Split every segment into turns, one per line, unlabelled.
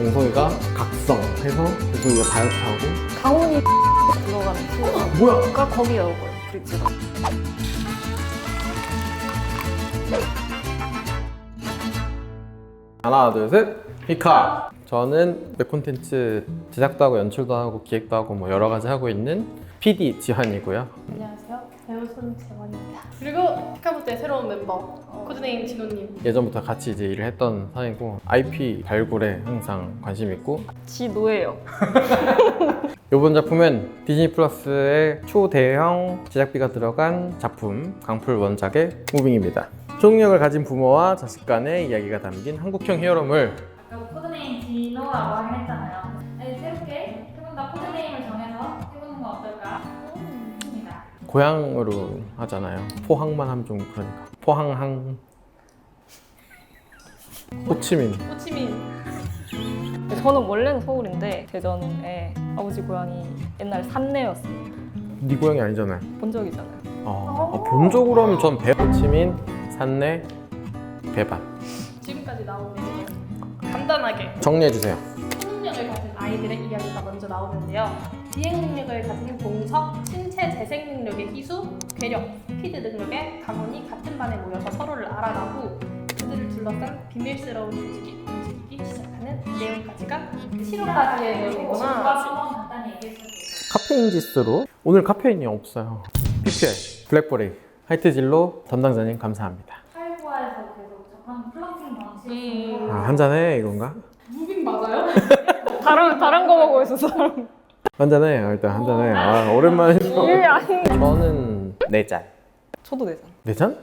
동석이가 각성 해서 동석이가 다이어트하고
강원이 들어가는
뭐야?
가 거기 나올 거예요. 브릿지가.
하나 둘셋 히카. 저는 웹 콘텐츠 제작도 하고 연출도 하고 기획도 하고 뭐 여러 가지 하고 있는 PD 지환이고요.
안녕하세요. 배우 손재원입니다. 그리고 히카부트의 새로운 멤버 코드네임 진호님.
예전부터 같이 이제 일을 했던 사이고 IP 발굴에 항상 관심 있고
지 노예요.
이번 작품은 디즈니 플러스의 초대형 제작비가 들어간 작품 강풀 원작의 무빙입니다. 초능력을 가진 부모와 자식 간의 이야기가 담긴 한국형 히어로물.
아까 코드네임 진호라고 했잖아요. 네, 새롭게 조금 더 코드네임을 정해서 해보는 건 어떨까 싶습니다.
고향으로 하잖아요. 포항만 하면 좀 그러니까 포항항 호치민.
호치민.
저는 원래는 서울인데 대전에 아버지 고향이 옛날 산내였어요.
네 고향이 아니잖아요.
본적이잖아요.
본적으로 하면 전 호치민, 산내, 배반.
지금까지 나온 내용을 간단하게
정리해주세요.
초능력을 가진 아이들의 이야기가 먼저 나오는데요. 비행 능력을 가진 봉석, 신체 재생 능력의 희수, 괴력, 스피드 능력의 강원이 같은 반에 모여서 서로를 알아가고 그들을 둘러싼 비밀스러운 조직이 움직이기 시작하는 내용까지가 7화까지의 내용이구나.
한번 간단히 얘기해 주세요.
카페인 지수로 오늘 카페인이 없어요. PPL, 블랙버리, 하이트진로 담당자님 감사합니다.
탈구화에서 계속 접한 플러팅 방식으로
한잔해 이건가?
무빙 맞아요?
다른 거 먹고 있어서.
한잔해 일단 한잔해. 오랜만에
이게 아닌.
저는 4잔.
저도 내잖아.
4잔?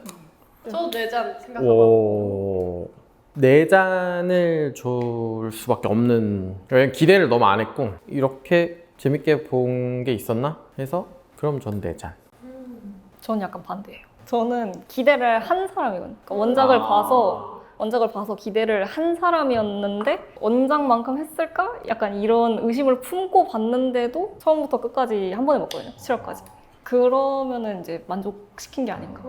저도 4잔 생각하고
오. 4잔을 줄 수밖에 없는. 왜냐면 기대를 너무 안 했고 이렇게 재밌게 본 게 있었나 해서 그럼 전 4잔.
저는 약간 반대예요. 저는 기대를 한 사람이거든요. 그러니까 원작을 봐서 기대를 한 사람이었는데 원작만큼 했을까? 약간 이런 의심을 품고 봤는데도 처음부터 끝까지 한 번에 봤거든요. 7화까지. 그러면은 이제 만족시킨 게 아닌가.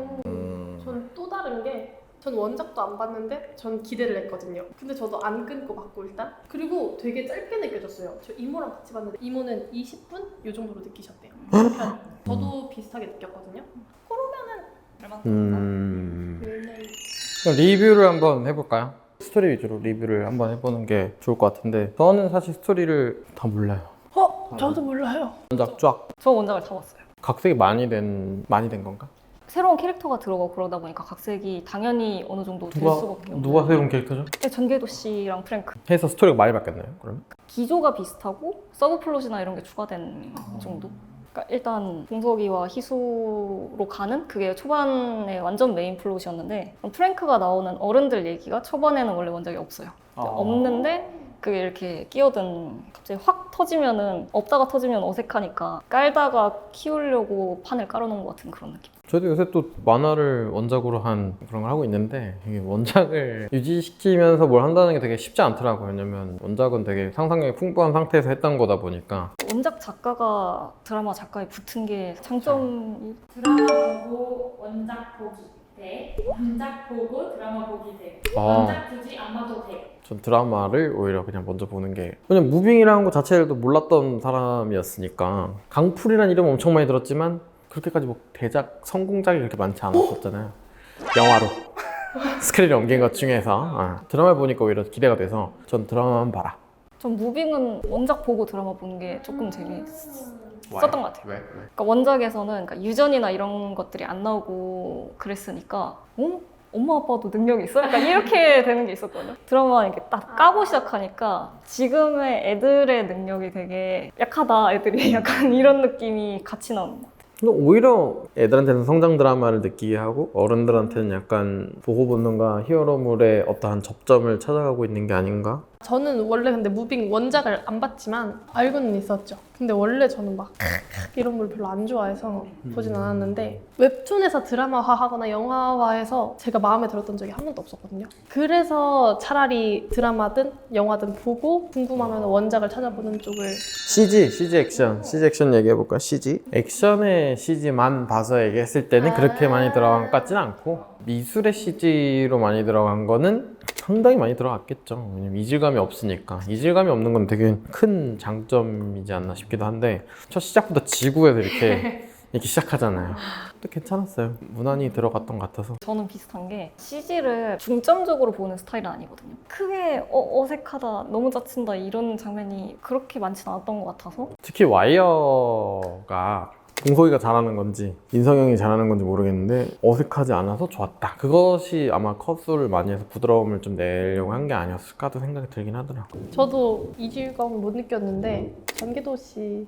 저는 또 다른 게 전 원작도 안 봤는데 전 기대를 했거든요. 근데 저도 안 끊고 봤고 일단 그리고 되게 짧게 느껴졌어요. 저 이모랑 같이 봤는데 이모는 20분? 요 정도로 느끼셨대요. 저도 비슷하게 느꼈거든요. 그러면은
그럼 리뷰를 한번 해볼까요? 스토리 위주로 리뷰를 한번 해보는 게 좋을 것 같은데 저는 사실 스토리를 다 몰라요.
저도 몰라요.
원작 쫙
저 원작을 다 봤어요.
각색이 많이 된 건가?
새로운 캐릭터가 들어가고 그러다 보니까 각색이 당연히 어느 정도 될 수밖에 없어요.
누가 새로운 캐릭터죠?
전개도 씨랑 프랭크.
해서 스토리가 많이 바뀌었나요? 그러면?
기조가 비슷하고 서브 플롯이나 이런 게 추가된 정도? 그러니까 일단 봉석이와 희수로 가는 그게 초반에 완전 메인 플롯이었는데 프랭크가 나오는 어른들 얘기가 초반에는 원래 원작이 없어요. 없는데 그게 이렇게 끼어든 갑자기 확 터지면은 없다가 터지면 어색하니까 깔다가 키우려고 판을 깔아놓은 것 같은 그런 느낌.
저도 요새 또 만화를 원작으로 한 그런 걸 하고 있는데 이게 원작을 유지시키면서 뭘 한다는 게 되게 쉽지 않더라고요. 왜냐면 원작은 되게 상상력이 풍부한 상태에서 했던 거다 보니까
원작 작가가 드라마 작가에 붙은 게 장점이
드라마 보고 원작 보기 대 원작 보고 드라마 보기 대 원작 굳이 안 봐도 돼.
전 드라마를 오히려 그냥 먼저 보는 게 그냥 무빙이라는 것 자체를 몰랐던 사람이었으니까 강풀이라는 이름 엄청 많이 들었지만 그렇게까지 뭐 대작 성공작이 그렇게 많지 않았었잖아요. 영화로 스크린을 옮긴 것 중에서 드라마를 보니까 오히려 기대가 돼서 전 드라마만 봐라.
전 무빙은 원작 보고 드라마 보는 게 조금 재밌었던 것 같아요.
왜?
그러니까 원작에서는 그러니까 유전이나 이런 것들이 안 나오고 그랬으니까 엄마 아빠도 능력이 있어? 약간 이렇게 되는 게 있었거든요. 드라마 이렇게 딱 까고 시작하니까 지금의 애들의 능력이 되게 약하다 애들이 약간 이런 느낌이 같이 나오는 것 같아요.
근데 오히려 애들한테는 성장 드라마를 느끼게 하고 어른들한테는 약간 보고 본능과 히어로물의 어떠한 접점을 찾아가고 있는 게 아닌가?
저는 원래 근데 무빙 원작을 안 봤지만 알고는 있었죠. 근데 원래 저는 막 이런 걸 별로 안 좋아해서 보진 않았는데 웹툰에서 드라마화하거나 영화화해서 제가 마음에 들었던 적이 한 번도 없었거든요. 그래서 차라리 드라마든 영화든 보고 궁금하면 원작을 찾아보는 쪽을.
CG 액션 얘기해볼까? CG? 액션의 CG만 봐서 얘기했을 때는 그렇게 많이 들어간 것 같진 않고 미술의 CG로 많이 들어간 거는 상당히 많이 들어갔겠죠. 왜냐면 이질감이 없으니까. 이질감이 없는 건 되게 큰 장점이지 않나 싶기도 한데 첫 시작부터 지구에서 이렇게 시작하잖아요. 또 괜찮았어요. 무난히 들어갔던 것 같아서.
저는 비슷한 게 CG를 중점적으로 보는 스타일은 아니거든요. 크게 어색하다, 너무 짜친다 이런 장면이 그렇게 많진 않았던 것 같아서
특히 와이어가 봉석이가 잘하는 건지 인성형이 잘하는 건지 모르겠는데 어색하지 않아서 좋았다. 그것이 아마 컷수를 많이 해서 부드러움을 좀 내려고 한 게 아니었을까도 생각이 들긴 하더라고요.
저도 이질감을 못 느꼈는데 전개도시.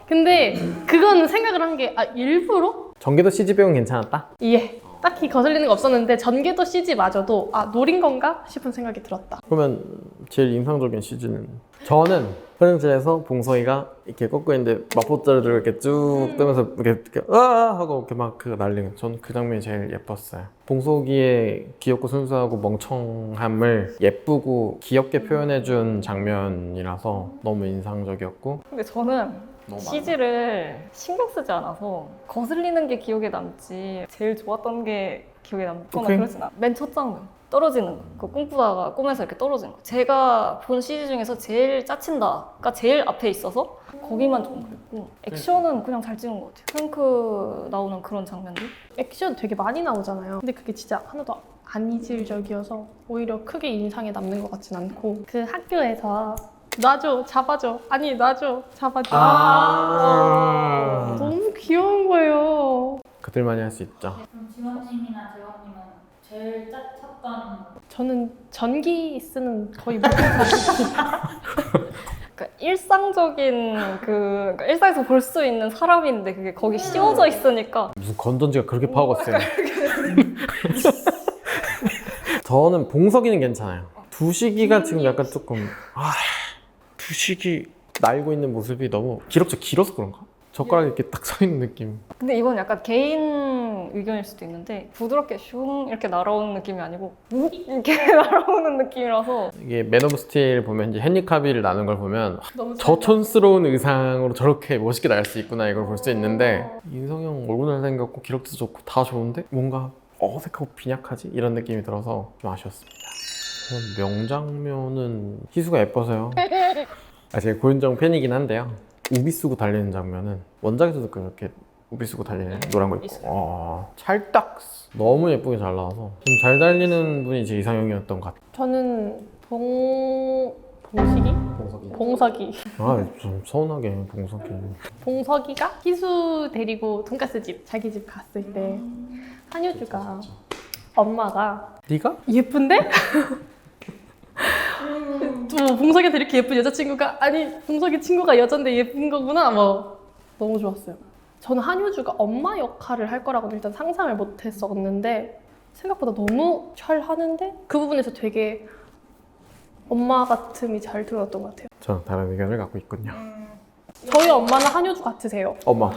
근데 그거는 생각을 한 게 일부러?
전개도 CG 배우는 괜찮았다?
예. 딱히 거슬리는 거 없었는데 전개도 CG마저도 노린 건가 싶은 생각이 들었다.
그러면 제일 인상적인 CG는 저는 화장실에서 봉석이가 이렇게 꺾고 있는데 마포자루를 이렇게 쭉 뜨면서 이렇게 으아 하고 이렇게 막 그 날리는 전 그 장면이 제일 예뻤어요. 봉석이의 귀엽고 순수하고 멍청함을 예쁘고 귀엽게 표현해준 장면이라서 너무 인상적이었고
근데 저는 CG를 신경 쓰지 않아서 거슬리는 게 기억에 남지 제일 좋았던 게 기억에 남거나
오케이.
그러진 않아요. 맨 첫 장면 떨어지는 거, 그 꿈꾸다가 꿈에서 이렇게 떨어지는 거. 제가 본 CG 중에서 제일 짜친다가 제일 앞에 있어서 거기만 좀 그랬고 액션은 그냥 잘 찍은 것 같아요. 프랭크 나오는 그런 장면들.
액션 되게 많이 나오잖아요. 근데 그게 진짜 하나도 안 이질적이어서 오히려 크게 인상에 남는 것 같진 않고 그 학교에서 놔줘, 잡아줘. 아니, 놔줘, 잡아줘. 너무 귀여운 거예요.
그들만이 할 수 있죠.
그럼 지원님이나 재원님은 제일 짰던
저는 전기 쓰는 거의 모든
그러니까 일상적인 그러니까 일상에서 볼 수 있는 사람인데 그게 거기 씌워져 있으니까
무슨 건전지가 그렇게 파워가 세요. 저는 봉석이는 괜찮아요. 두식이가 지금 약간 조금 두식이 날고 있는 모습이 너무 길어서 그런가? 젓가락이 이렇게 딱 서 있는 느낌.
근데 이건 약간 개인 의견일 수도 있는데 부드럽게 슝 이렇게 날아오는 느낌이 아니고 욱 이렇게 날아오는 느낌이라서
이게 맨 오브 스틸 보면 이제 헨리 카빌 나는 걸 보면
너무
저촌스러운 의상으로 저렇게 멋있게 날 수 있구나 이걸 볼 수 있는데 인성형 얼굴 잘생겼고 기력도 좋고 다 좋은데 뭔가 어색하고 빈약하지? 이런 느낌이 들어서 좀 아쉬웠습니다. 명장면은 희수가 예뻐서요. 제가 고윤정 팬이긴 한데요. 우비 쓰고 달리는 장면은 원작에서도 그렇게 우비 쓰고 달리는 노란 거 입고 찰떡 너무 예쁘게 잘 나와서 좀 잘 달리는 분이 제 이상형이었던 것 같아요.
저는 봉석이?
좀 서운하게
봉석이가 희수 데리고 돈가스 집, 자기 집 갔을 때 한효주가 엄마가
네가?
예쁜데? 또 봉석이한테 이렇게 예쁜 여자친구가 봉석이 친구가 여잔데 예쁜 거구나 너무 좋았어요. 저는 한효주가 엄마 역할을 할 거라고는 일단 상상을 못 했었는데 생각보다 너무 잘 하는데 그 부분에서 되게 엄마 같음이 잘 드러났던 것 같아요.
저는 다른 의견을 갖고 있군요.
저희 엄마는 한효주 같으세요.
엄마.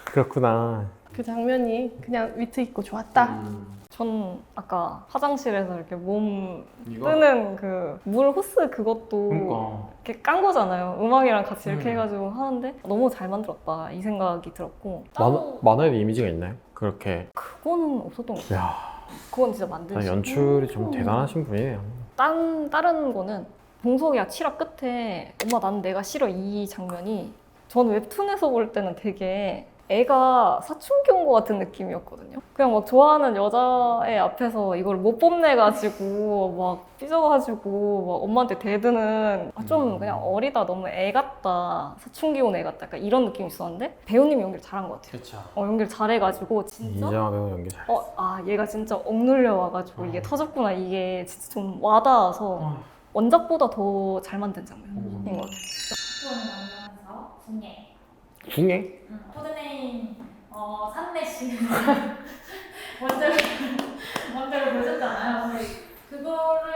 그렇구나.
그 장면이 그냥 위트 있고 좋았다.
전 아까 화장실에서 이렇게 몸 뜨는 그 물 호스 그것도
그러니까.
이렇게 깐 거잖아요. 음악이랑 같이 이렇게
음.
해가지고 하는데 너무 잘 만들었다 이 생각이 들었고
만화에도 이미지가 있나요? 그렇게.
그거는 없었던 것 같아요.
야,
그건 진짜 만드시고
연출이 좀 대단하신 분이에요.
다른 거는 봉석이가 칠화 끝에 엄마 난 내가 싫어 이 장면이 저는 웹툰에서 볼 때는 되게 애가 사춘기 온 것 같은 느낌이었거든요. 그냥 막 좋아하는 여자애 앞에서 이걸 못 뽐내가지고 막 삐져가지고 막 엄마한테 대드는 좀 그냥 어리다 너무 애 같다 사춘기 온 애 같다 약간 이런 느낌이 있었는데 배우님이 연기를 잘한 것 같아요.
그렇죠.
연기를 잘해가지고 진짜
이정아 배우 연기 잘.
얘가 진짜 억눌려 와가지고 이게 터졌구나 이게 진짜 좀 와닿아서 원작보다 더 잘 만든 장면인 것 같아요.
학교를 만들면서 중에
중에?
코드네임 산내씨 원작을 보셨잖아요. 근데 그거를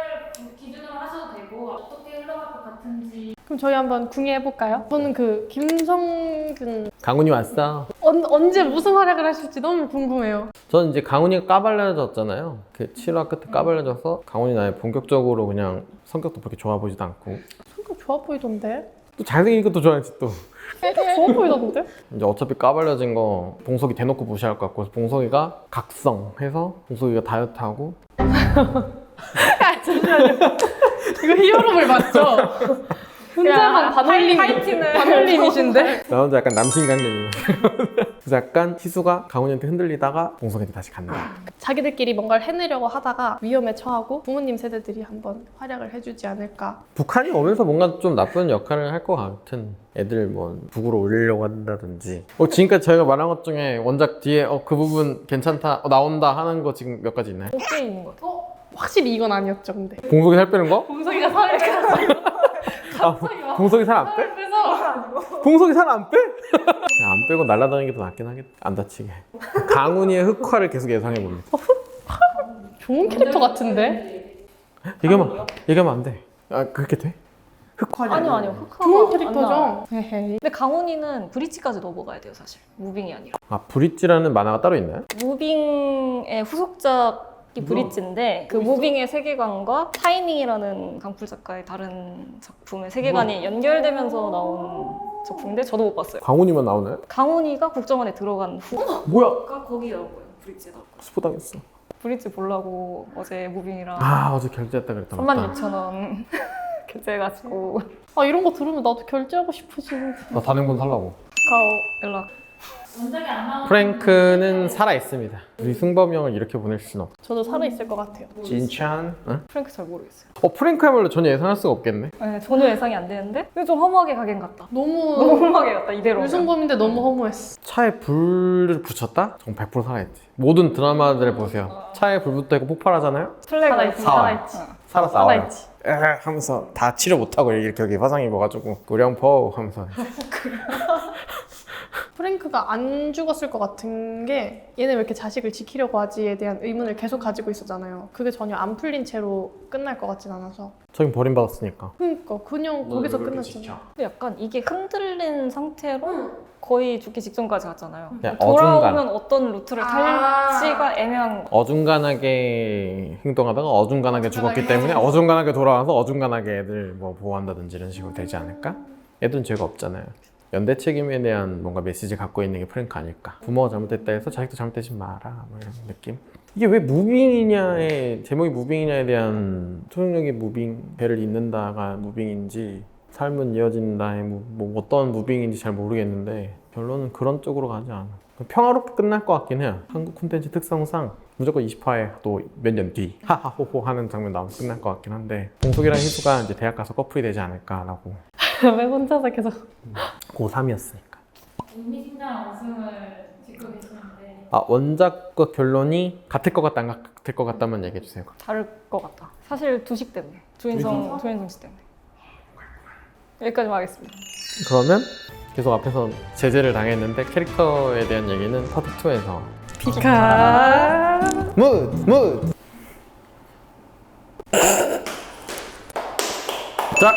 기준으로 하셔도 되고 어떻게 흘러갈 것 같은지
그럼 저희 한번 궁예해볼까요? 저는 그 김성균
강훈이 왔어.
언제 무슨 활약을 하실지 너무 궁금해요.
저는 이제 강훈이가 까발려졌잖아요. 그 7화 끝에 까발려져서 강훈이 나의 본격적으로 그냥 성격도 그렇게 좋아 보이지도 않고
성격 좋아 보이던데?
또 잘생긴 것도 좋아했지 또.
성격 좋아 보이던데?
이제 어차피 까발려진 거 봉석이 대놓고 무시할 것 같고 그래서 봉석이가 각성해서 봉석이가 다이어트하고
잠시만요. 이거 히어로물 맞죠? 혼자만 반올림이신데?
나 혼자 약간 남신강림이에요. 그래서 약간 희수가 강훈이한테 흔들리다가 봉석이한테 다시 간다.
자기들끼리 뭔가를 해내려고 하다가 위험에 처하고 부모님 세대들이 한번 활약을 해주지 않을까.
북한이 오면서 뭔가 좀 나쁜 역할을 할 것 같은 애들 뭐 북으로 올리려고 한다든지 지금까지 저희가 말한 것 중에 원작 뒤에 그 부분 괜찮다 나온다 하는 거 지금 몇 가지 있나요?
꽤 있는 것 같아요.
확실히 이건 아니었죠, 근데.
봉석이 살 빼는 거?
봉석이가 살을 빼서
봉석이 살 안 빼? 봉석이 살 안 빼? 안 빼고 날아다니는 게 더 낫긴 하겠다. 안 다치게. 강훈이의 흑화를 계속 예상해 봅니다.
좋은 캐릭터 같은데?
얘기하면 안 돼. 그렇게 돼? 흑화냐?
아니요. 흑화가
좋은
안
캐릭터죠?
나와요.
헤헤.
근데 강훈이는 브릿지까지 넘어가야 돼요, 사실. 무빙이 아니라.
브릿지라는 만화가 따로 있나요?
무빙의 후속작이 브릿지인데 그 무빙의 세계관과 샤이닝이라는 강풀 작가의 다른 작품의 세계관이 연결되면서 나온 작품인데 저도 못 봤어요.
강훈이만 나오나요?
강훈이가 국정원에 들어간 후가
뭐야?
거기 나오고요. 브릿지에다.
스포 당했어.
브릿지 보려고 어제 무빙이랑
어제 결제했다 그랬다.
36,000원 결제해가지고
이런 거 들으면 나도 결제하고 싶으지.
나 단행본 살라고.
카카오 연락.
원작이 안 나오는
프랭크는 살아 있습니다. 우리 승범이 형을 이렇게 보낼 수는 없어.
저도 살아있을 것 같아요.
진찬? 응?
프랭크 잘 모르겠어요.
프랭크야말로 전혀 예상할 수가 없겠네.
네, 전혀 예상이 안 되는데 근데 좀 허무하게 가긴 갔다. 너무
너무
허무하게 갔다 이대로.
유승범인데 너무 허무했어.
차에 불을 붙였다? 정 100% 살아있지. 모든 드라마들을 보세요. 차에 불 붙어 있고 폭발하잖아요?
플래그
살아있지,
사와.
살아있지.
살아서 나와요.
살아있지.
하면서 다 치료 못하고 이렇게 여기 화상 입어가지고 우량포 하면서
프랭크가 안 죽었을 것 같은 게 얘네 왜 이렇게 자식을 지키려고 하지에 대한 의문을 계속 가지고 있었잖아요. 그게 전혀 안 풀린 채로 끝날 것 같진 않아서.
저긴 버림받았으니까.
그러니까 그냥 거기서 끝났잖아.
근데 약간 이게 흔들린 상태로 거의 죽기 직전까지 갔잖아요.
그냥
돌아오면 어떤 루트를 탈지가 애매한.
어중간하게 행동하다가 어중간하게 죽었기 때문에 어중간하게 돌아와서 어중간하게 애들 뭐 보호한다든지 이런 식으로 되지 않을까? 애들은 죄가 없잖아요. 연대 책임에 대한 뭔가 메시지 갖고 있는 게 프랭크 아닐까? 부모가 잘못했다 해서 자식도 잘못되지 마라 뭐 이런 느낌? 이게 왜 무빙이냐에 제목이 무빙이냐에 대한 초능력이 무빙 배를 잇는다가 무빙인지 삶은 이어진다의 뭐 어떤 무빙인지 잘 모르겠는데 결론은 그런 쪽으로 가지 않아. 평화롭게 끝날 것 같긴 해요. 한국 콘텐츠 특성상 무조건 20화에 또 몇 년 뒤 하하호호 하는 장면 나오면 끝날 것 같긴 한데 봉석이랑 희수가 이제 대학 가서 커플이 되지 않을까라고.
왜 혼자서 계속.
고3이었으니까.
의미심장한 웃음을 짓고 계시는데
원작과 결론이 같을 것 같다 안 같을 것 같다만 얘기해 주세요.
다를 것 같다. 사실 두식 때문에. 조인성 씨 때문에. 여기까지만 하겠습니다.
그러면 계속 앞에서 제재를 당했는데 캐릭터에 대한 얘기는 파트 2에서
피카.
무드! 자,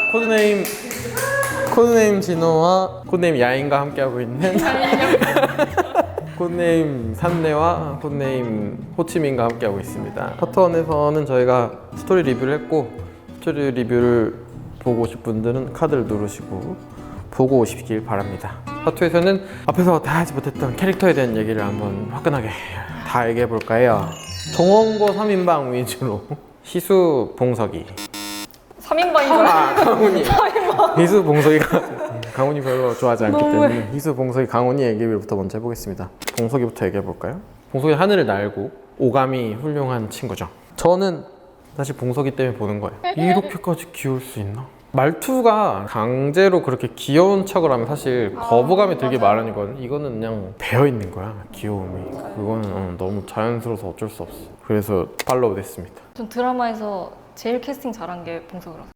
코드네임 진호와 코드네임 야인과 함께하고 있는 코드네임 산내와 코드네임 호치민과 함께하고 있습니다. 파트 1에서는 저희가 스토리 리뷰를 했고 스토리 리뷰를 보고 오실 분들은 카드를 누르시고 보고 오시길 바랍니다. 파트 2에서는 앞에서 다 하지 못했던 캐릭터에 대한 얘기를 한번 화끈하게 다 얘기해 볼까요? 정원고 3인방 위주로 희수, 봉석이
3인방이잖아.
강훈이 희수, 봉석이가 강훈이 별로 좋아하지 않기 때문에 희수, 봉석이, 강훈이 얘기부터 먼저 해보겠습니다. 봉석이부터 얘기해 볼까요? 봉석이 하늘을 날고 오감이 훌륭한 친구죠. 저는 사실 봉석이 때문에 보는 거예요. 이렇게까지 귀여울 수 있나? 말투가 강제로 그렇게 귀여운 척을 하면 사실 거부감이 들기 마련이거든. 이거는 그냥 배어 있는 거야, 귀여움이. 그거는 너무 자연스러워서 어쩔 수 없어. 그래서 팔로우 됐습니다.
전 드라마에서 제일 캐스팅 잘한 게 봉석이라서.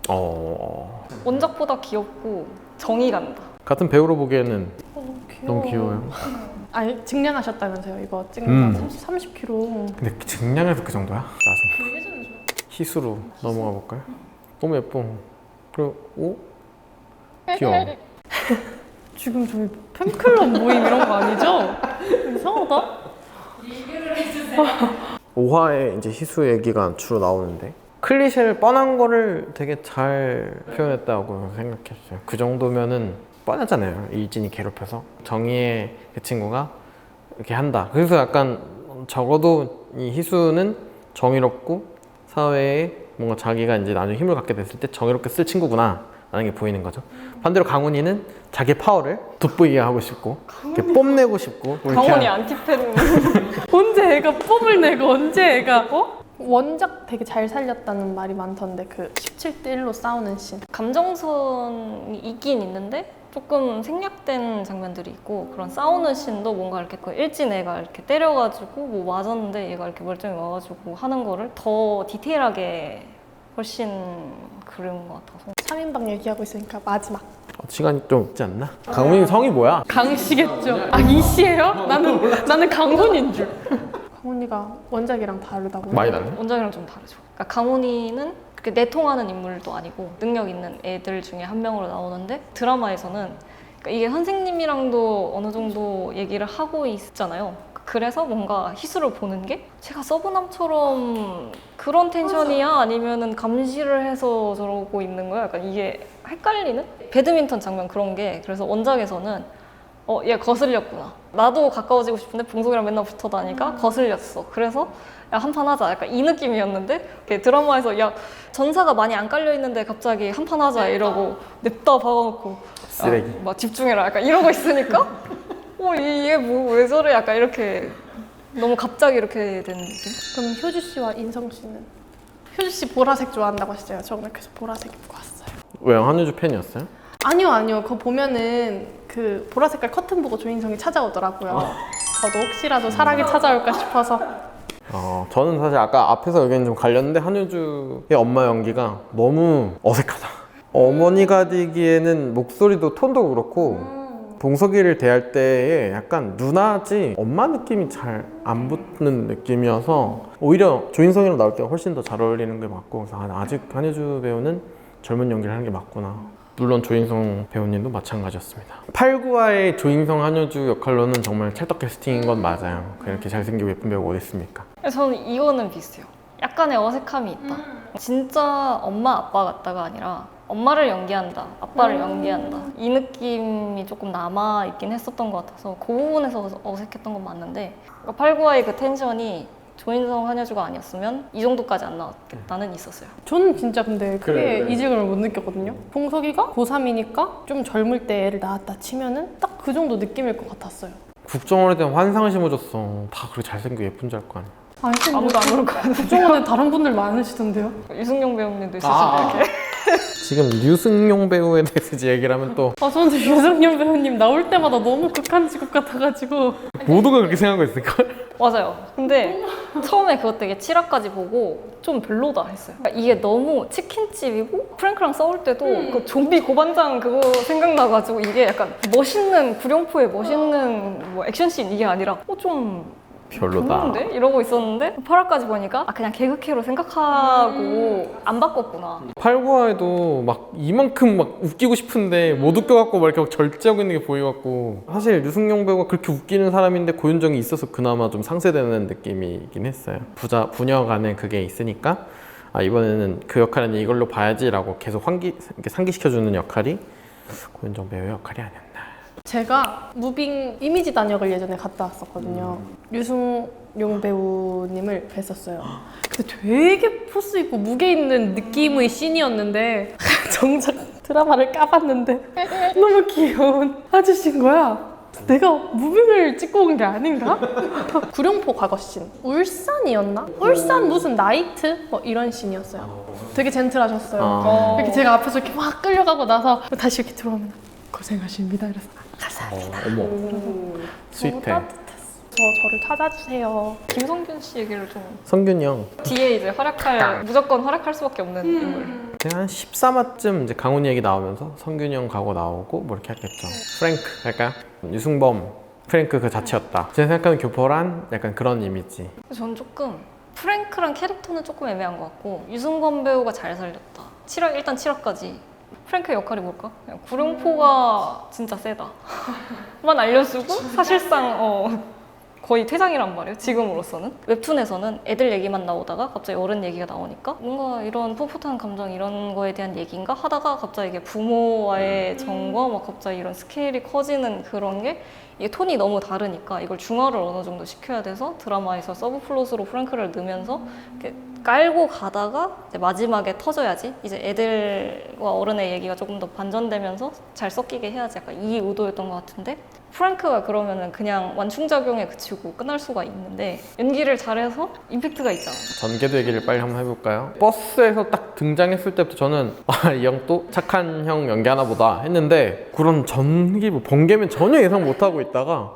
원작보다 귀엽고 정이 간다.
같은 배우로 보기에는
귀여워.
너무 귀여워요.
아니 증량하셨다면서요 이거 찍는 거 30kg.
근데 증량해서 그 정도야? 짜증. 희수로 넘어가 볼까요? 너무 예뻐. 그리고 오? 귀여워.
지금 저희 팬클럽 모임 이런 거 아니죠? 이상하다.
리뷰를 해주세요.
5화에 이제 희수 얘기가 주로 나오는데 클리셰를 뻔한 거를 되게 잘 표현했다고 생각했어요. 그 정도면은 뻔하잖아요. 일진이 괴롭혀서 정의의 그 친구가 이렇게 한다. 그래서 약간 적어도 이 희수는 정의롭고 사회에 뭔가 자기가 이제 나중에 힘을 갖게 됐을 때 정의롭게 쓸 친구구나 라는 게 보이는 거죠. 반대로 강훈이는 자기 파워를 돋보이게 하고 싶고 이렇게 뽐내고 싶고 뭐 이렇게
강원이 안티페르.
언제 애가 뽐을 내고 언제 애가 원작 되게 잘 살렸다는 말이 많던데 그 17대 1로 싸우는 씬.
감정선이 있긴 있는데 조금 생략된 장면들이 있고 그런 싸우는 씬도 뭔가 이렇게 그 일진 애가 이렇게 때려가지고 뭐 맞았는데 얘가 이렇게 멀쩡히 와가지고 하는 거를 더 디테일하게 훨씬 그린 것 같아서
3인방 얘기하고 있으니까 마지막.
시간이 좀 있지 않나? 강훈이 성이 뭐야?
강씨겠죠. 아 이씨예요? 나는 강훈인 줄. 강훈이가 원작이랑 다르다고.
많이 다르네.
원작이랑 좀 다르죠. 그러니까 강훈이는 그렇게 내통하는 인물도 아니고 능력 있는 애들 중에 한 명으로 나오는데 드라마에서는 그러니까 이게 선생님이랑도 어느 정도 얘기를 하고 있잖아요. 그래서 뭔가 희수를 보는 게 제가 서브남처럼 그런 텐션이야? 아니면은 감시를 해서 저러고 있는 거야? 약간 이게 헷갈리는? 배드민턴 장면 그런 게 그래서 원작에서는 얘 거슬렸구나. 나도 가까워지고 싶은데 봉석이랑 맨날 붙어 다니까 거슬렸어. 그래서 야, 한판 하자. 약간 이 느낌이었는데 이렇게 드라마에서 야, 전사가 많이 안 깔려있는데 갑자기 한판 하자 이러고 냅다 박아놓고
쓰레기.
야, 막 집중해라. 약간 이러고 있으니까 얘 뭐 왜 저래? 약간 이렇게 너무 갑자기 이렇게 된 느낌?
그럼 효주 씨와 인성 씨는? 효주 씨 보라색 좋아한다고 하시잖아요. 저 오늘 그래서 보라색 입고 왔어요.
왜요? 한효주 팬이었어요?
아니요. 그거 보면은 그 보라색깔 커튼 보고 조인성이 찾아오더라고요. 저도 혹시라도 사랑이 찾아올까 싶어서.
저는 사실 아까 앞에서 의견이 좀 갈렸는데 한효주의 엄마 연기가 너무 어색하다. 어머니가 되기에는 목소리도 톤도 그렇고 봉석이를 대할 때에 약간 누나지 엄마 느낌이 잘 안 붙는 느낌이어서 오히려 조인성이랑 나올 때가 훨씬 더 잘 어울리는 게 맞고 그래서 아직 한효주 배우는 젊은 연기를 하는 게 맞구나. 물론 조인성 배우님도 마찬가지였습니다. 8구와의 조인성 한효주 역할로는 정말 찰떡 캐스팅인 건 맞아요. 그렇게 잘생기고 예쁜 배우가 어디 있습니까?
저는 이거는 비슷해요. 약간의 어색함이 있다. 진짜 엄마 아빠 같다가 아니라 엄마를 연기한다, 아빠를 연기한다 이 느낌이 조금 남아있긴 했었던 것 같아서 그 부분에서 어색했던 건 맞는데 그러니까 8구와의 그 텐션이 조인성 한효주가 아니었으면 이 정도까지 안 나왔겠다는 있었어요.
저는 진짜 근데 크게
그래.
이질감을 못 느꼈거든요. 봉석이가 고3이니까 좀 젊을 때 애를 낳았다 치면은 딱 그 정도 느낌일 것 같았어요.
국정원에 대한 환상을 심어줬어. 다 그렇게 잘생기고 예쁜 줄 알 거 아니야.
아무도 안 그럴 것 같은데.
국정원에 다른 분들 많으시던데요?
유승용 배우님도 있으시고 이렇게.
지금 류승용 배우에 대해서 이제 얘기를 하면 또
저는 유승용 배우님 나올 때마다 너무 극한 직업 같아가지고
모두가 그렇게 생각하고 있을걸?
맞아요. 근데 처음에 그것 되게 7화까지 보고 좀 별로다 했어요. 그러니까 이게 너무 치킨집이고 프랭크랑 싸울 때도 그 좀비 고반장 그거 생각나가지고 이게 약간 멋있는 구룡포의 멋있는 뭐 액션씬 이게 아니라 좀
별로다.
별론데? 이러고 있었는데 8화까지 보니까 그냥 개그캐로 생각하고 안 바꿨구나.
8구화에도 막 이만큼 막 웃기고 싶은데 못 웃겨갖고 막 이렇게 막 절제하고 있는 게 보여갖고 사실 류승용 배우가 그렇게 웃기는 사람인데 고윤정이 있어서 그나마 좀 상쇄되는 느낌이긴 했어요. 부녀 간에 그게 있으니까 이번에는 그 역할은 이걸로 봐야지라고 계속 이렇게 상기시켜주는 역할이 고윤정 배우의 역할이 아니었나.
제가 무빙 이미지 단역을 예전에 갔다 왔었거든요. 류승용 배우님을 뵀었어요. 근데 되게 포스 있고 무게 있는 느낌의 씬이었는데 정작 드라마를 까봤는데 너무 귀여운 아저씨인 거야. 내가 무빙을 찍고 온 게 아닌가? 구룡포 과거 씬. 울산이었나? 울산 무슨 나이트? 뭐 이런 씬이었어요. 되게 젠틀하셨어요. 이렇게 제가 앞에서 이렇게 막 끌려가고 나서 다시 이렇게 들어오면 고생하십니다. 이래서 감사합니다.
어머 스윗해.
저를 찾아주세요.
김성균 씨 얘기를 좀
성균이 형
뒤에 이제 무조건 활약할 수밖에 없는 인물.
제가 한 14화쯤 이제 강훈이 얘기 나오면서 성균이 형 가고 나오고 뭐 이렇게 했겠죠. 프랭크 할까요? 유승범 프랭크 그 자체였다. 제가 생각하는 교포란 약간 그런 이미지.
저는 조금 프랭크랑 캐릭터는 조금 애매한 것 같고 유승범 배우가 잘 살렸다. 7화 일단 7화까지 프랭크의 역할이 뭘까? 그냥 구룡포가 진짜 세다 만 알려주고 사실상 거의 퇴장이란 말이에요. 지금으로서는. 웹툰에서는 애들 얘기만 나오다가 갑자기 어른 얘기가 나오니까 뭔가 이런 풋풋한 감정 이런 거에 대한 얘기인가 하다가 갑자기 이게 부모와의 정과 막 갑자기 이런 스케일이 커지는 그런 게 이게 톤이 너무 다르니까 이걸 중화를 어느 정도 시켜야 돼서 드라마에서 서브 플롯으로 프랭크를 넣으면서 이렇게 깔고 가다가 이제 마지막에 터져야지 이제 애들과 어른의 얘기가 조금 더 반전되면서 잘 섞이게 해야지 약간 이 의도였던 것 같은데 프랭크가 그러면은 그냥 완충작용에 그치고 끝날 수가 있는데 연기를 잘해서 임팩트가 있잖아.
전개도 얘기를 빨리 한번 해볼까요? 버스에서 딱 등장했을 때부터 저는 이 형 또 착한 형 연기하나 보다 했는데 그런 전기 번개면 전혀 예상 못하고 있다가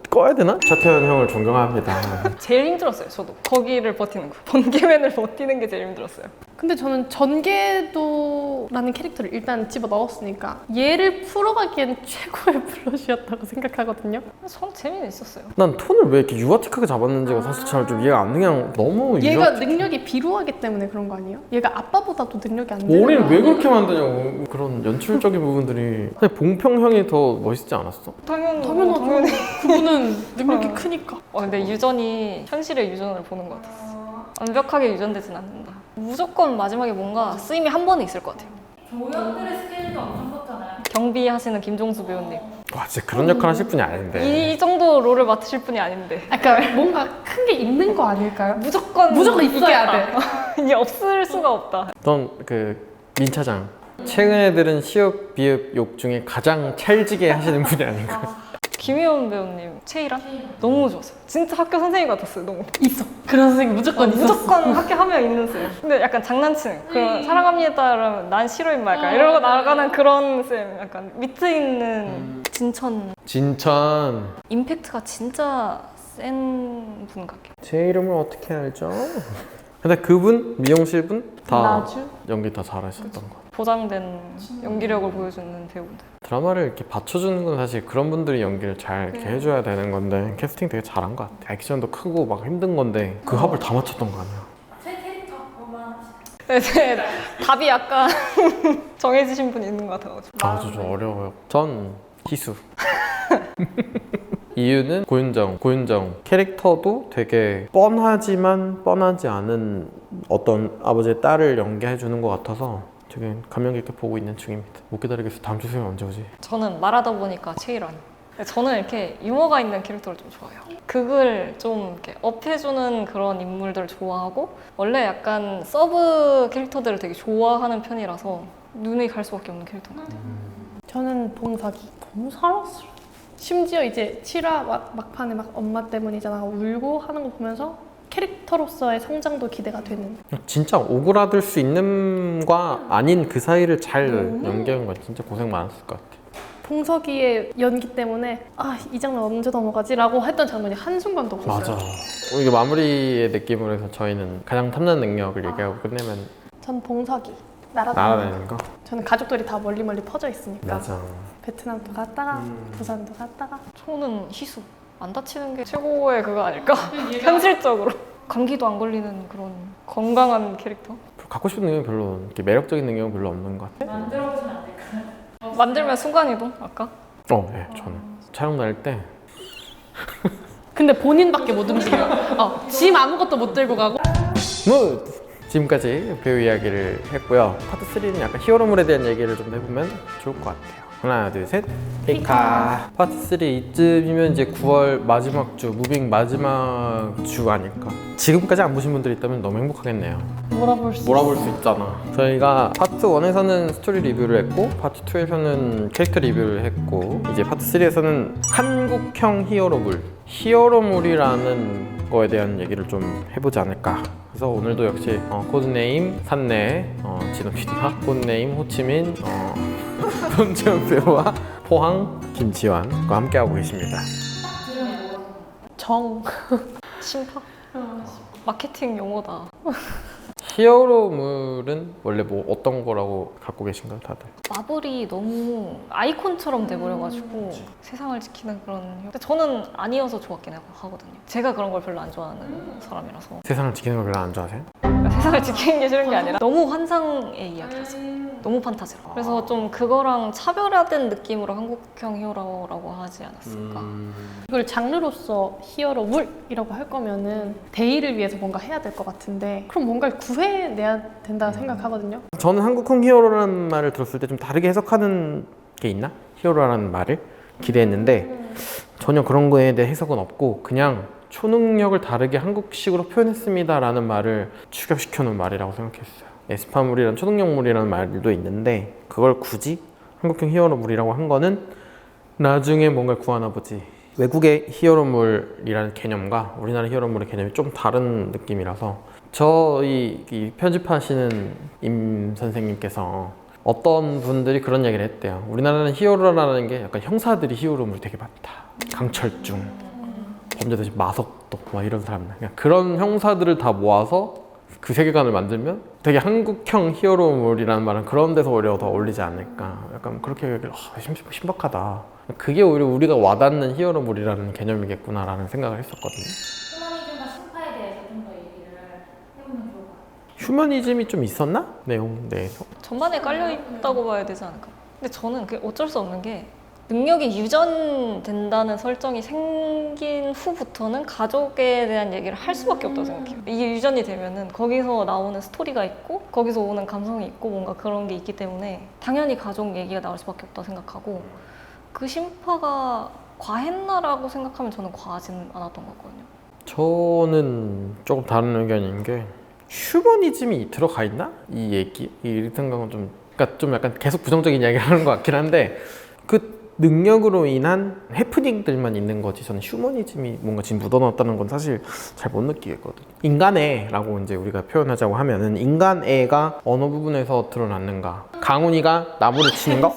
꺼야 되나? 차태현 형을 존경합니다.
제일 힘들었어요, 저도. 거기를 버티는 거. 번개맨을 버티는 게 제일 힘들었어요.
근데 저는 전개도라는 캐릭터를 일단 집어 넣었으니까 얘를 풀어가기엔 최고의 플롯이었다고 생각하거든요.
전 재미는 있었어요.
난 톤을 왜 이렇게 유아틱하게 잡았는지가 사실 잘 좀 이해가 안 돼. 그냥 너무
얘가
유아틱.
능력이 비루하기 때문에 그런 거 아니에요? 얘가 아빠보다도 능력이 안 되는
머리를
거야.
왜 그렇게 만드냐고. 그런 연출적인 부분들이 사실 봉평 형이 더 멋있지 않았어?
당연하죠.
당연히.
그분은 능력이 크니까.
근데 유전이 현실의 유전을 보는 것 같았어. 완벽하게 유전되진 않는다. 무조건 마지막에 뭔가 쓰임이 한 번은 있을 것 같아요.
조연들의 스케일도 엄청 컸잖아요.
경비하시는 김종수 배우님.
와 진짜 그런 역할 하실 분이 아닌데.
이 정도 롤을 맡으실 분이 아닌데.
그러니까 뭔가 큰 게 있는 거 아닐까요?
무조건
있어야 돼.
이게 없을 수가 없다.
전 그 민차장. 최근 애들은 시읍 비읍 욕 중에 가장 찰지게 하시는 분이 아닌가.
김희원 배우님 최이란 너무 좋았어요. 진짜 학교 선생님 같았어요. 너무.
있어. 그런 선생님 무조건 있었어.
무조건 학교 하면 있는 쌤. 근데 약간 장난치는 그런 사랑합니다라면 난 싫어 임마 약간 이러고 나가는 그런 쌤. 약간 위트 있는 진천.
진천.
임팩트가 진짜 센 분 같아요.
제 이름을 어떻게 알죠? 근데 그분 미용실 분 다
나주?
연기 다 잘하셨던 것 같아요.
보장된 연기력을 보여주는 배우들.
드라마를 이렇게 받쳐주는 건 사실 그런 분들이 연기를 잘 이렇게 해줘야 되는 건데 캐스팅 되게 잘한 것 같아. 액션도 크고 막 힘든 건데 그 합을 다 맞췄던 거 아니야.
새 캐릭터 뭐만
네, 답이 약간 정해지신 분이 있는 것 같아가지고.
아주 좀 어려워요. 전 희수. 이유는 고윤정 캐릭터도 되게 뻔하지만 뻔하지 않은 어떤 아버지의 딸을 연기해주는 것 같아서 되게 감명 깊게 보고 있는 중입니다. 못 기다리겠어. 다음 주 수요일 언제 오지?
저는 말하다 보니까 최일환. 저는 이렇게 유머가 있는 캐릭터를 좀 좋아해요. 극을 좀 이렇게 업해주는 그런 인물들을 좋아하고 원래 약간 서브 캐릭터들을 되게 좋아하는 편이라서 눈이 갈 수밖에 없는 캐릭터인 것 같아요.
저는 봉석이. 너무 사랑스러워. 심지어 이제 7화 막판에 막 엄마 때문이잖아 울고 하는 거 보면서 캐릭터로서의 성장도 기대가 되는.
진짜 오그라들 수 있는과 아닌 그 사이를 잘 연기한 건 진짜 고생 많았을 것 같아.
봉석이의 연기 때문에 이 장면 언제 넘어가지? 라고 했던 장면이 한순간도 없었어요.
맞아. 이게 마무리의 느낌으로 해서 저희는 가장 탐나는 능력을 얘기하고 끝내면
전 봉석이. 날아다니는
날아다니는 거?
저는 가족들이 다 멀리 퍼져 있으니까
맞아.
베트남도 갔다가 부산도 갔다가
저는 희수. 안 다치는 게 최고의 그거 아닐까? 현실적으로. 감기도 안 걸리는 그런 건강한 캐릭터?
갖고 싶은 능력이 별로 이렇게 매력적인 능력은 별로 없는 것 같아.
만들어보시면 안 될까요?
만들면 순간이동? 아까?
네, 저는 촬영 날 때
근데 본인밖에 못 움직여요. 짐 아무것도 못 들고 가고.
뭐 지금까지 배우 이야기를 했고요. 파트 3는 약간 히어로물에 대한 얘기를 좀 해보면 좋을 것 같아요. 하나, 둘, 셋. 피카. 파트 3 이쯤이면 이제 9월 마지막 주, 무빙 마지막 주 아닐까. 지금까지 안 보신 분들이 있다면 너무 행복하겠네요.
몰아볼 수
몰아볼 수 있잖아. 저희가 파트 1에서는 스토리 리뷰를 했고 파트 2에서는 캐릭터 리뷰를 했고 이제 파트 3에서는 한국형 히어로물이라는 거에 대한 얘기를 좀 해보지 않을까. 그래서 오늘도 역시 코드네임 산내 진호피디와 코드네임 호치민 손지현 배우와 포항 김지환과 함께하고 계십니다.
정.
심파? 마케팅 용어다.
히어로물은 원래 뭐 어떤 거라고 갖고 계신가요, 다들?
마블이 너무 아이콘처럼 돼버려가지고 세상을 지키는 그런. 근데 저는 아니어서 좋았긴 하거든요. 제가 그런 걸 별로 안 좋아하는 사람이라서.
세상을 지키는 걸 별로 안 좋아하세요?
그러니까 세상을 지키는 게 싫은 게 아니라 너무 환상의 이야기라서. 너무 판타지로. 그래서 좀 그거랑 차별화된 느낌으로 한국형 히어로라고 하지 않았을까.
이걸 장르로서 히어로물이라고 할 거면은 대의를 위해서 뭔가 해야 될 것 같은데 그럼 뭔가를 구해내야 된다 생각하거든요.
저는 한국형 히어로라는 말을 들었을 때 좀 다르게 해석하는 게 있나? 히어로라는 말을? 기대했는데 전혀 그런 거에 대해 해석은 없고 그냥 초능력을 다르게 한국식으로 표현했습니다라는 말을 축약시켜 놓은 말이라고 생각했어요. 에스파물이란 초능력물이라는 말도 있는데 그걸 굳이 한국형 히어로물이라고 한 거는 나중에 뭔가를 구하나 보지. 외국의 히어로물이라는 개념과 우리나라 히어로물의 개념이 좀 다른 느낌이라서 저희 이 편집하시는 임 선생님께서 어떤 분들이 그런 얘기를 했대요. 우리나라는 히어로라는 게 약간 형사들이 히어로물이 되게 많다. 강철중, 범죄도시 마석도 막 이런 사람들. 그냥 그런 형사들을 다 모아서 그 세계관을 만들면 되게 한국형 히어로물이라는 말은 그런 데서 오히려 더 어울리지 않을까. 약간 그렇게 얘기를 신박하다. 그게 오히려 우리가 와닿는 히어로물이라는 개념이겠구나라는 생각을 했었거든요.
휴머니즘과 신파에 대해서 좀 더 얘기를 해보면 좋을 것 같아요.
휴머니즘이 좀 있었나? 내용 내에서.
전반에 깔려 있다고 봐야 되지 않을까? 근데 저는 그게 어쩔 수 없는 게 능력이 유전된다는 설정이 생긴 후부터는 가족에 대한 얘기를 할 수밖에 없다고 생각해요. 이게 유전이 되면은 거기서 나오는 스토리가 있고 거기서 오는 감성이 있고 뭔가 그런 게 있기 때문에 당연히 가족 얘기가 나올 수밖에 없다고 생각하고 그 신파가 과했나라고 생각하면 저는 과하지는 않았던 것 같거든요.
저는 조금 다른 의견인 게 휴머니즘이 들어가 있나? 이 얘기? 이 생각은 좀, 그러니까 좀 약간 계속 부정적인 이야기를 하는 것 같긴 한데 그 능력으로 인한 해프닝들만 있는 거지 저는 휴머니즘이 뭔가 지금 묻어놨다는 건 사실 잘 못 느끼겠거든요. 인간애라고 이제 우리가 표현하자고 하면은 인간애가 어느 부분에서 드러났는가? 강훈이가 나무를 치는 거?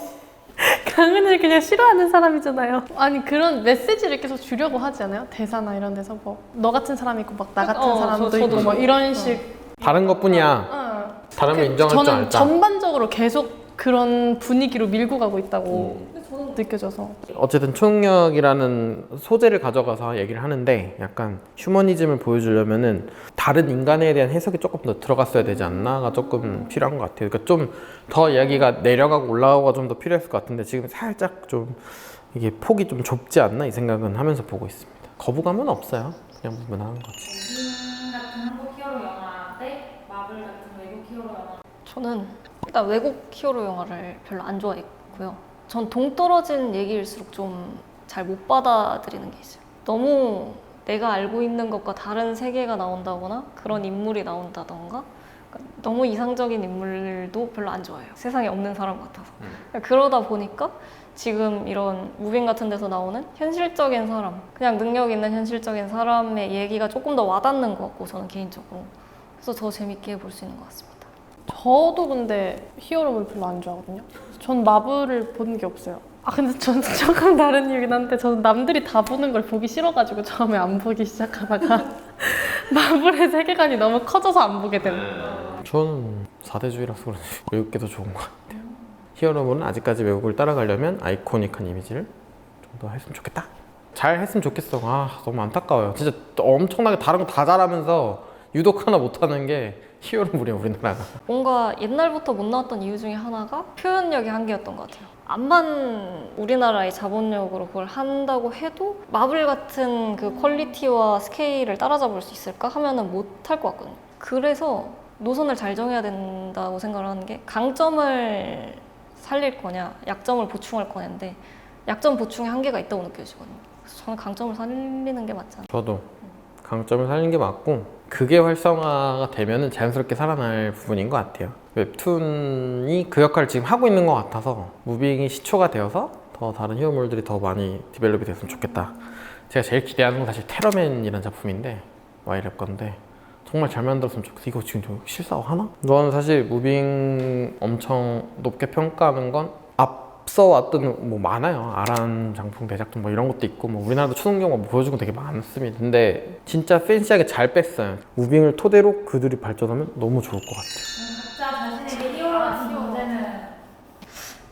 강은을 그냥 싫어하는 사람이잖아요. 아니 그런 메시지를 계속 주려고 하지 않아요? 대사나 이런 데서 뭐 너 같은 사람이 있고 막 나 같은 사람도
저도
있고 뭐 이런 식.
다른 것뿐이야.
응.
다른 걸 인정할 줄
저는
알자.
전반적으로 계속 그런 분위기로 밀고 가고 있다고 느껴져서.
어쨌든 초능력이라는 소재를 가져가서 얘기를 하는데 약간 휴머니즘을 보여주려면은 다른 인간에 대한 해석이 조금 더 들어갔어야 되지 않나가 조금 필요한 것 같아요. 그러니까 좀 더 이야기가 내려가고 올라가고가 좀 더 필요했을 것 같은데 지금 살짝 좀 이게 폭이 좀 좁지 않나 이 생각은 하면서 보고 있습니다. 거부감은 없어요. 그냥 무난한 거지.
진 같은 한국 히어로 영화 대 마블 같은 외국 히어로 영화.
저는 일단 외국 히어로 영화를 별로 안 좋아했고요. 전 동떨어진 얘기일수록 좀 잘 못 받아들이는 게 있어요. 너무 내가 알고 있는 것과 다른 세계가 나온다거나 그런 인물이 나온다던가 그러니까 너무 이상적인 인물도 별로 안 좋아해요. 세상에 없는 사람 같아서. 그러다 보니까 지금 이런 무빙 같은 데서 나오는 현실적인 사람, 그냥 능력 있는 현실적인 사람의 얘기가 조금 더 와닿는 것 같고 저는 개인적으로. 그래서 더 재밌게 볼 수 있는 것 같습니다.
저도 근데 히어로물 별로 안 좋아하거든요. 전 마블을 보는 게 없어요. 아 근데 저는 조금 다른 이유긴 한데 저는 남들이 다 보는 걸 보기 싫어가지고 처음에 안 보기 시작하다가 마블의 세계관이 너무 커져서 안 보게 되는.
저는 4대주의라서 그런지 외국 게 더 좋은 것 같아요. 히어로물은 아직까지 외국을 따라가려면 아이코닉한 이미지를 좀 더 했으면 좋겠다. 잘 했으면 좋겠어. 아 너무 안타까워요. 진짜 엄청나게 다른 거 다 잘하면서 유독 하나 못하는 게 히어로물이야 우리나라가.
뭔가 옛날부터 못 나왔던 이유 중에 하나가 표현력의 한계였던 것 같아요. 암만 우리나라의 자본력으로 그걸 한다고 해도 마블 같은 그 퀄리티와 스케일을 따라잡을 수 있을까 하면은 못할 것 같거든요. 그래서 노선을 잘 정해야 된다고 생각을 하는 게 강점을 살릴 거냐, 약점을 보충할 거냐인데 약점 보충에 한계가 있다고 느껴지거든요. 그래서 저는 강점을 살리는 게 맞지 않나.
저도 강점을 살리는 게 맞고 그게 활성화가 되면은 자연스럽게 살아날 부분인 것 같아요. 웹툰이 그 역할을 지금 하고 있는 것 같아서 무빙이 시초가 되어서 더 다른 히어로물들이 더 많이 디벨롭이 됐으면 좋겠다. 제가 제일 기대하는 건 사실 테러맨이라는 작품인데 와이랩 건데 정말 잘 만들었으면 좋겠어. 이거 지금 저 실사화하나? 저는 사실 무빙 엄청 높게 평가하는 건 앞서 왔던 뭐 많아요. 아란 장풍 대작전 뭐 이런 것도 있고 뭐 우리나라도 초능력 뭐 보여주고 되게 많습니다. 근데 진짜 팬시하게 잘 뺐어요. 무빙을 토대로 그들이 발전하면 너무 좋을 것 같아요.
각자 자신에게 히어로 같은 존재는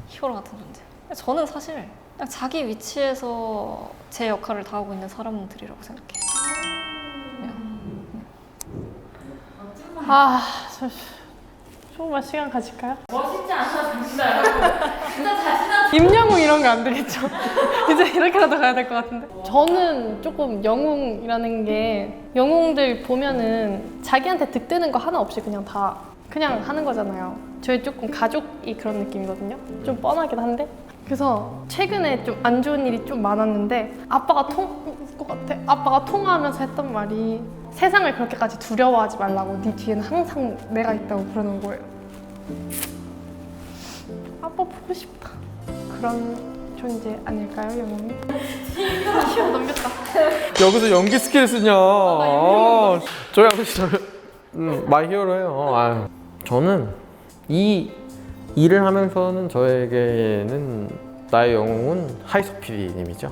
히어로 같은 존재. 저는 사실 그냥 자기 위치에서 제 역할을 다하고 있는 사람들이라고 생각해요.
아, 조금만 시간 가질까요?
멋있지 않아서 진짜 여러분. 진짜 자신한
임영웅 이런 거 안 되겠죠? 이제 이렇게라도 가야 될 것 같은데. 저는 조금 영웅이라는 게 영웅들 보면은 자기한테 득되는 거 하나 없이 그냥 다 그냥 하는 거잖아요. 저희 조금 가족이 그런 느낌이거든요. 좀 뻔하긴 한데 그래서 최근에 좀 안 좋은 일이 좀 많았는데 아빠가 통화하면서 했던 말이 세상을 그렇게까지 두려워하지 말라고, 네 뒤에는 항상 내가 있다고 그러는 거예요. 아빠 보고 싶다. 그런 존재 아닐까요, 영웅이? 시험 넘겼다.
여기서 연기 스킬 쓰냐? 저희 아버지 저를 마이 히어로예요. 아유. 저는 이 일을 하면서는 저에게는 나의 영웅은 하이석 PD님이죠.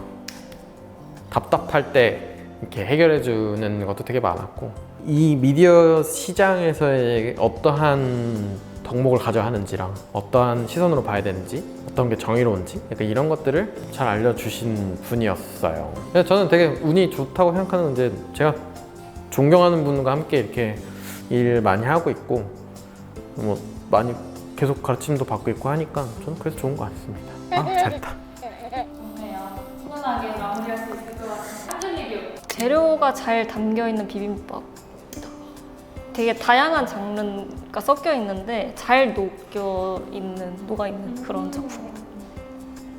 답답할 때 이렇게 해결해주는 것도 되게 많았고, 이 미디어 시장에서의 어떠한 덕목을 가져야 하는지랑 어떠한 시선으로 봐야 되는지, 어떤 게 정의로운지, 약간 이런 것들을 잘 알려주신 분이었어요. 그래서 저는 되게 운이 좋다고 생각하는 게, 제가 존경하는 분과 함께 이렇게 일 많이 하고 있고, 뭐 많이 계속 가르침도 받고 있고 하니까 저는 그래서 좋은 것 같습니다. 아, 잘했다.
좋네요. 훈훈하게 마무리할 수 있을 것 같아요. 한줄 리뷰.
재료가 잘 담겨 있는 비빔밥. 되게 다양한 장르가 섞여 있는데 잘 녹아 있는 그런 작품.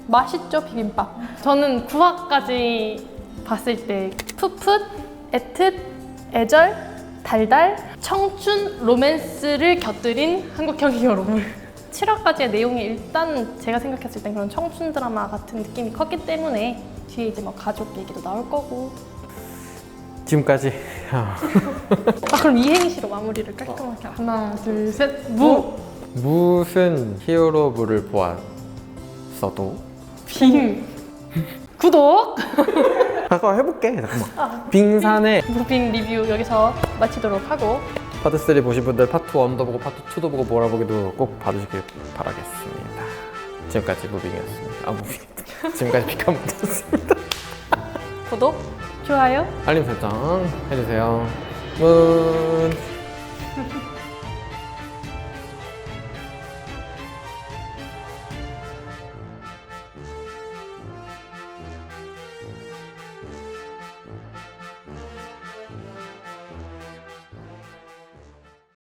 맛있죠, 비빔밥. 저는 9화까지 봤을 때 풋풋, 애틋, 애절, 달달, 청춘, 로맨스를 곁들인 한국형 히어로물. 7화까지의 내용이 일단 제가 생각했을 땐 그런 청춘 드라마 같은 느낌이 컸기 때문에 뒤에 이제 막 가족 얘기도 나올 거고.
지금까지
그럼 이행시로 마무리를 깔끔하게. 하나, 둘, 셋, 무!
무슨 히어로물을 보았어도
빙! 구독!
잠깐 해볼게. 잠깐만. 빙산의
무빙 리뷰 여기서 마치도록 하고,
파트 3 보신 분들 파트 1도 보고 파트 2도 보고 몰아보기도 꼭 봐주시길 바라겠습니다. 지금까지 무빙이었습니다. 무빙. 지금까지 피카몬이었습니다.
구독,
좋아요.
알림 설정 해주세요. 문.